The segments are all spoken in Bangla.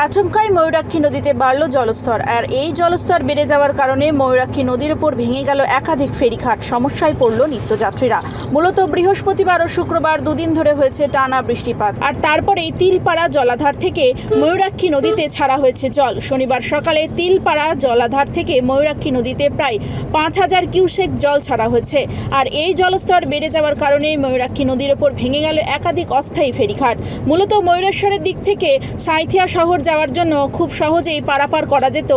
আচমকাই ময়ূরাক্ষী নদীতে বাড়ল জলস্তর। আর এই জলস্তর বেড়ে যাওয়ার কারণে ময়ূরাক্ষী নদীর উপর ভেঙে গেল একাধিক ফেরিঘাট। সমস্যায় পড়ল নিত্যযাত্রীরা। মূলত বৃহস্পতিবার ও শুক্রবার দুদিন ধরে হয়েছে টানা বৃষ্টিপাত, আর তারপরেই তিলপাড়া জলাধার থেকে ময়ূরাক্ষী নদীতে ছাড়া হয়েছে জল। শনিবার সকালে তিলপাড়া জলাধার থেকে ময়ূরাক্ষী নদীতে প্রায় 5000 কিউসেক জল ছাড়া হয়েছে। আর এই জলস্তর বেড়ে যাওয়ার কারণে ময়ূরাক্ষী নদীর উপর ভেঙে গেল একাধিক অস্থায়ী ফেরিঘাট। মূলত ময়ূরেশ্বরের দিক থেকে সাঁইথিয়া শহর যাওয়ার জন্য খুব সহজেই পারাপার করা যেত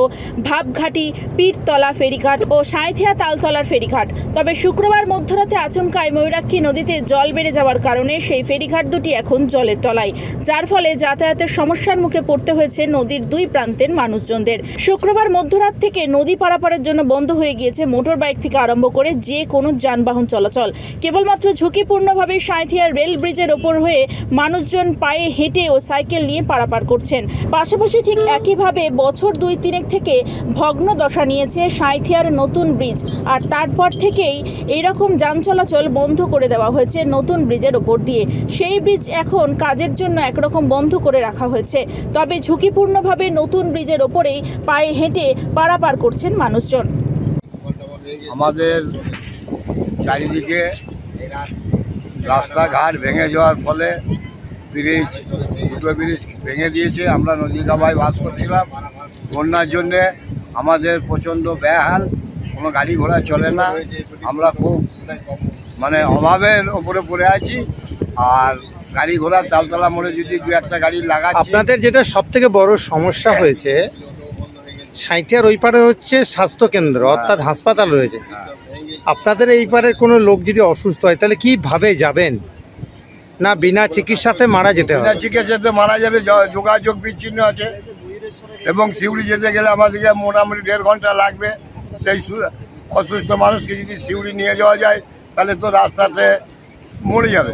ভাবঘাটি, পীরতলা ফেরিঘাট ও সাঁইথিয়া তালতলার ফেরিঘাট। তবে শুক্রবার মধ্যরাতে আচমকায় ময়ূরাক্ষী নদীতে জল বেড়ে যাওয়ার কারণে সেই ফেরিঘাট দুটি এখন জলের তলায়, যার ফলে যাতায়াতের সমস্যার মুখে পড়তে হয়েছে নদীর দুই প্রান্তের মানুষজনদের। শুক্রবার মধ্যরাত থেকে নদী পারাপারের জন্য বন্ধ হয়ে গিয়েছে মোটর বাইক থেকে আরম্ভ করে যে কোনো যানবাহন চলাচল। কেবলমাত্র ঝুঁকিপূর্ণভাবে সাঁইথিয়া রেল ব্রিজের ওপর হয়ে মানুষজন পায়ে হেঁটে ও সাইকেল নিয়ে পারাপার করছেন। পাশাপাশি ঠিক একইভাবে বছর 2-3 থেকে ভগ্ন দশা নিয়েছে সাঁইথিয়ার নতুন ব্রিজ, আর তারপর থেকেই এইরকম যান চলাচল বন্ধ করে দেওয়া হয়েছে নতুন ব্রিজের ওপর দিয়ে। সেই ব্রিজ এখন কাজের জন্য একরকম বন্ধ করে রাখা হয়েছে। তবে ঝুঁকিপূর্ণভাবে নতুন ব্রিজের ওপরেই পায়ে হেঁটে পারাপার করছেন মানুষজন। আমাদের চারিদিকে রাস্তাঘাট ভেঙে যাওয়ার ফলে দুটো ব্রিজ ভেঙে দিয়েছে। আমরা নদীগামায় বাস করছিলাম। বন্যার জন্যে আমাদের প্রচণ্ড বেহাল, কোনো গাড়ি ঘোড়া চলে না। আমরা খুব অভাবের ওপরে পড়ে আছি। আর গাড়ি ঘোড়ার তালতলা মোড়ে যদি 2-1টা গাড়ি লাগাচ্ছে। আপনাদের যেটা সব থেকে বড় সমস্যা হয়েছে, সাঁইথিয়ার ওই পারে হচ্ছে স্বাস্থ্যকেন্দ্র, অর্থাৎ হাসপাতাল রয়েছে। আপনাদের এই পারের কোনো লোক যদি অসুস্থ হয় তাহলে কিভাবে যাবেন? না বিনা চিকিৎসাতে মারা যেতে হবে? বিনা চিকিৎসাতে মারা যাবে, যোগাযোগ বিচ্ছিন্ন আছে। এবং সিউড়ি যেতে গেলে আমাদেরকে মোটামুটি 1.5 ঘন্টা লাগবে। সেই অসুস্থ মানুষকে যদি সিউড়ি নিয়ে যাওয়া যায় তাহলে তো রাস্তাতে মরে যাবে।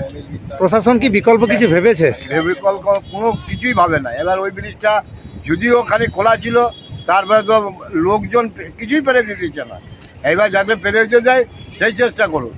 প্রশাসন কি বিকল্প কিছু ভেবেছে? বিকল্প কোনো কিছুই ভাবে না। এবার ওই ব্রিজটা যদিও ওখানে খোলা ছিল, তারপরে তো লোকজন কিছুই পেরে দিতে দিচ্ছে না। এবার যাতে পেরে দিতে যায় সেই চেষ্টা করুন।